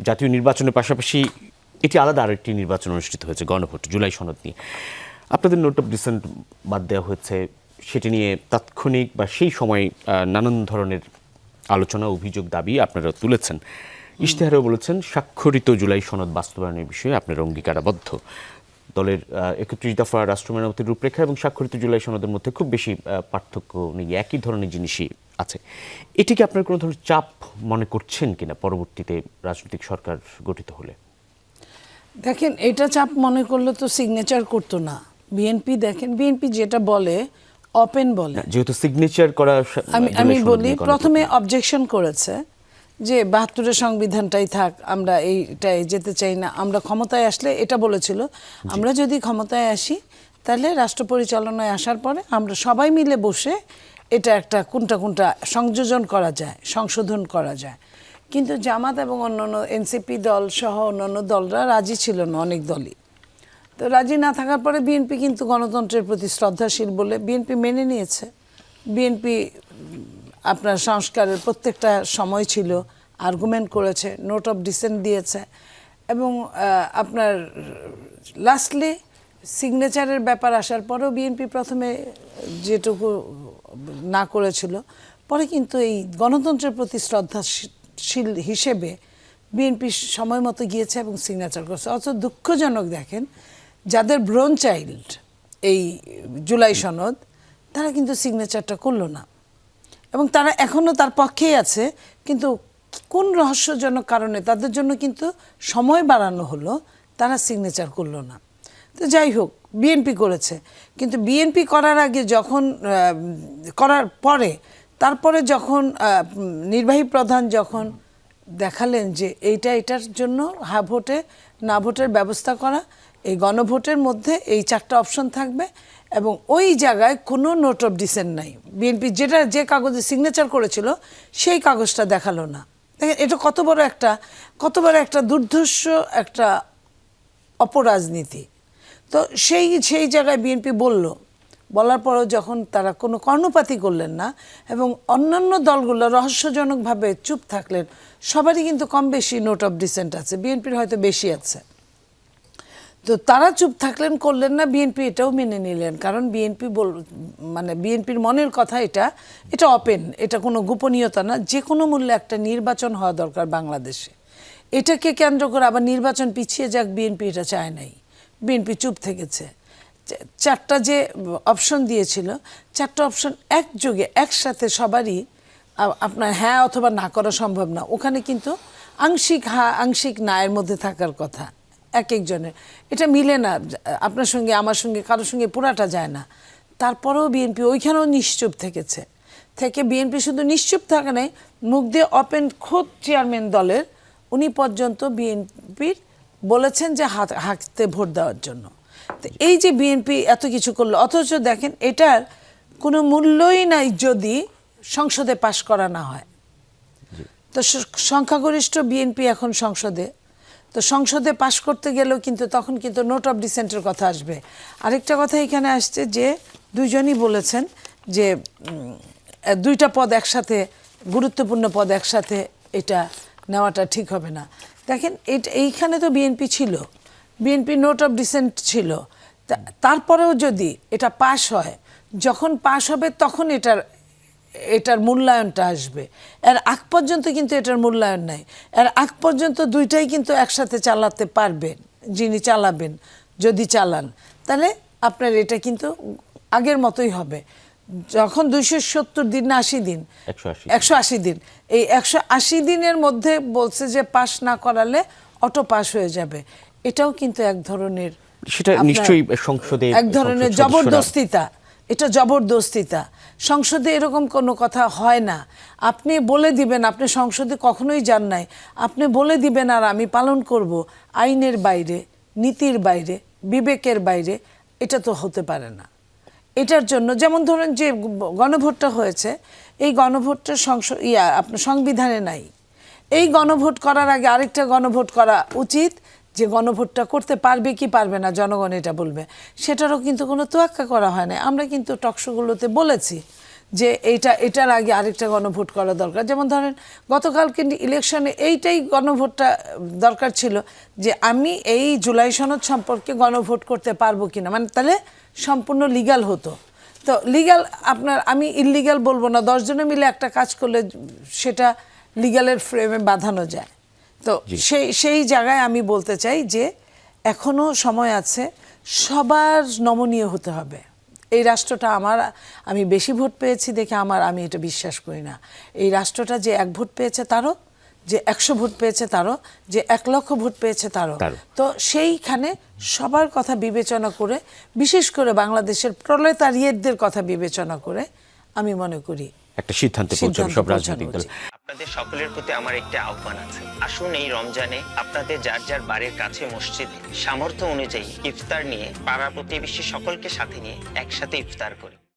জাতীয় নির্বাচনের পাশাপাশি এটি আলাদা আরেকটি নির্বাচন অনুষ্ঠিত হয়েছে, গণভোট, জুলাই সনদ নিয়ে। আপনাদের নোট অফ ডিসেন্ট বাদ দেওয়া হয়েছে, সেটি নিয়ে তাৎক্ষণিক বা সেই সময় নানান ধরনের আলোচনা, অভিযোগ, দাবি আপনারা তুলেছেন। ইশতেহারেও বলেছেন স্বাক্ষরিত জুলাই সনদ বাস্তবায়নের বিষয়ে আপনারা অঙ্গীকারাবদ্ধ। দলের ৩১ দফা রাষ্ট্র মেরামতের রূপরেখা এবং স্বাক্ষরিত জুলাই সনদের মধ্যে খুব বেশি পার্থক্য নেই, একই ধরনের জিনিসই আছে। এটিকে আপনার কোনো ধরনের চাপ মনে করছেন কিনা পরবর্তীতে রাজনৈতিক সরকার গঠিত হলে? দেখেন, এটা চাপ মনে করলে তো সিগনেচার করতো না বিএনপি। দেখেন, বিএনপি যেটা বলে ওপেন বলে, যেহেতু সিগনেচার করা, আমি বলি প্রথমে অবজেকশন করেছে যে ৭২-এর সংবিধানটাই থাক, আমরা এইটাই যেতে চাই না, আমরা ক্ষমতায় আসলে, এটা বলেছিল, আমরা যদি ক্ষমতায় আসি তাহলে রাষ্ট্র পরিচালনায় আসার পরে আমরা সবাই মিলে বসে এটা একটা কোনটা সংযোজন করা যায়, সংশোধন করা যায়। কিন্তু জামাত এবং অন্যান্য এনসিপি দল সহ অন্যান্য দলরা রাজি ছিল না, অনেক দলই। তো রাজি না থাকার পরে বিএনপি কিন্তু গণতন্ত্রের প্রতি শ্রদ্ধাশীল বলে বিএনপি মেনে নিয়েছে। বিএনপি আপনার সংস্কারের প্রত্যেকটা সময় ছিল, আর্গুমেন্ট করেছে, নোট অফ ডিসেন্ট দিয়েছে, এবং আপনার লাস্টলি সিগনেচারের ব্যাপার আসার পরেও বিএনপি প্রথমে যেটুকু না করেছিল, পরে কিন্তু এই গণতন্ত্রের প্রতি শ্রদ্ধাশীল হিসেবে বিএনপি সময় মতো গিয়েছে এবং সিগনেচার করেছে। অথচ দুঃখজনক, দেখেন, যাদের ব্রোন চাইল্ড এই জুলাই সনদ, তারা কিন্তু সিগনেচারটা করলো না, এবং তারা এখনও তার পক্ষেই আছে। কিন্তু কোন রহস্যজনক কারণে তাদের জন্য কিন্তু সময় বাড়ানো হলো, তারা সিগনেচার করলো না। তো যাই হোক, বিএনপি করেছে, কিন্তু বিএনপি করার আগে যখন করার পরে, তারপরে যখন নির্বাহী প্রধান যখন দেখালেন যে এটার জন্য ভোটে না ভোটের ব্যবস্থা করা, এই গণভোটের মধ্যে এই 4টা অপশন থাকবে, এবং ওই জায়গায় কোনো নোট অফ ডিসেন্ট নাই। বিএনপি যে কাগজে সিগনেচার করেছিল সেই কাগজটা দেখালো না। দেখেন, এটা কত বড় একটা দুর্ধর্ষ একটা অপরাজনীতি। তো সেই জায়গায় বিএনপি বলার পরেও যখন তারা কোনো কর্ণপাতই করলেন না, এবং অন্যান্য দলগুলো রহস্যজনকভাবে চুপ থাকলেন, সবারই কিন্তু কম বেশি নোট অফ ডিসেন্ট আছে, বিএনপির হয়তো বেশি আছে। তো তারা চুপ থাকলেন, করলেন না, বিএনপি এটাও মেনে নিলেন, কারণ বিএনপির মনের কথা, এটা ওপেন, এটা কোনো গোপনীয়তা না, যে কোনো মূল্যে একটা নির্বাচন হওয়া দরকার বাংলাদেশে। এটাকে কেন্দ্র করে আবার নির্বাচন পিছিয়ে যাক, বিএনপি এটা চায় নাই। বিএনপি চুপ থেকেছে। 4টা যে অপশন দিয়েছিল, 4টা অপশন একযোগে একসাথে সবারই আপনার হ্যাঁ অথবা না করা সম্ভব না। ওখানে কিন্তু আংশিক হ্যাঁ আংশিক না এর মধ্যে থাকার কথা এক একজনের। এটা মিলে না, আপনার সঙ্গে আমার সঙ্গে কারোর সঙ্গে পুরাটা যায় না। তারপরেও বিএনপি ওইখানেও নিশ্চুপ থেকে বিএনপি শুধু নিশ্চুপ থাকে নাই, মুখ দিয়ে ওপেন, খোদ চেয়ারম্যান দলের উনি পর্যন্ত বিএনপির বলেছেন যে হাতে ভোট দেওয়ার জন্য। তো এই যে বিএনপি এত কিছু করলো, অথচ দেখেন এটার কোনো মূল্যই নাই যদি সংসদে পাশ করা না হয়। তো সংখ্যাগরিষ্ঠ বিএনপি এখন সংসদে, তো সংসদে পাশ করতে গেলেও কিন্তু তখন কিন্তু নোট অফ ডিসেন্টের কথা আসবে। আরেকটা কথা এখানে আসছে যে দুইজনই বলেছেন যে 2টা পদ একসাথে, গুরুত্বপূর্ণ পদ একসাথে এটা নেওয়াটা ঠিক হবে না। দেখেন, এইখানে তো বিএনপি ছিল, বিএনপি নোট অফ ডিসেন্ট ছিল, তারপরেও যদি এটা পাশ হয়, যখন পাশ হবে তখন এটার মূল্যায়নটা আসবে। এর আগ পর্যন্ত কিন্তু এটার মূল্যায়ন নাই। এর আগ পর্যন্ত দুইটাই কিন্তু একসাথে চালাতে পারবেন, যিনি চালাবেন, যদি চালান, তাহলে আপনার এটা কিন্তু আগের মতোই হবে। যখন 270 দিন না 80 দিন, 180 দিন, এই 180 দিনের মধ্যে বলছে যে পাস না করালে অটো পাস হয়ে যাবে। এটাও কিন্তু এক ধরনের, সেটা নিশ্চয়ই সংসদে এক ধরনের জবরদস্তিতা। এটা জবরদস্তিতা। সংসদে এরকম কোনো কথা হয় না। আপনি বলে দিবেন, আপনি সংসদে কখনোই যান নাই, আপনি বলে দিবেন আর আমি পালন করব, আইনের বাইরে, নীতির বাইরে, বিবেকের বাইরে, এটা তো হতে পারে না। এটার জন্য যেমন ধরেন যে গণভোটটা হয়েছে, এই গণভোটটা আপনার সংবিধানে নাই। এই গণভোট করার আগে আরেকটা গণভোট করা উচিত, যে গণভোটটা করতে পারবে কি পারবে না জনগণ এটা বলবে। সেটারও কিন্তু কোনো তোয়াক্কা করা হয় না। আমরা কিন্তু টকশোগুলোতে বলেছি যে এটার আগে আরেকটা গণভোট করা দরকার। যেমন ধরেন গতকালকে ইলেকশনে এইটাই গণভোটটা দরকার ছিল, যে আমি এই জুলাই সনদ সম্পর্কে গণভোট করতে পারবো কিনা, মানে তাহলে সম্পূর্ণ লিগ্যাল হতো। তো লিগ্যাল আমি ইললিগ্যাল বলবো না, 10 জনে মিলে একটা কাজ করলে সেটা লিগ্যালের ফ্রেমে বাঁধানো যায়। তো সেই জায়গায় আমি বলতে চাই যে এখনো সময় আছে, সবার নমনীয় হতে হবে। এই রাষ্ট্রটা আমি বেশি ভোট পেয়েছি দেখে আমি এটা বিশ্বাস করি না। এই রাষ্ট্রটা যে 1 ভোট পেয়েছে তারও, যে 100 ভোট পেয়েছে তারও, যে 1 লক্ষ ভোট পেয়েছে তারও। তো সেইখানে সবার কথা বিবেচনা করে, বিশেষ করে বাংলাদেশের প্রলেতারিয়েতদের কথা বিবেচনা করে আমি মনে করি একটা সিদ্ধান্তে পৌঁছাবে সব রাজনৈতিক দল। আপনাদের সকলের প্রতি আমার একটি আহ্বান আছে, আসুন এই রমজানে আপনাদের যার যার বাড়ির কাছে মসজিদে সামর্থ্য অনুযায়ী ইফতার নিয়ে পাড়া প্রতিবেশী সকলকে সাথে নিয়ে একসাথে ইফতার করি।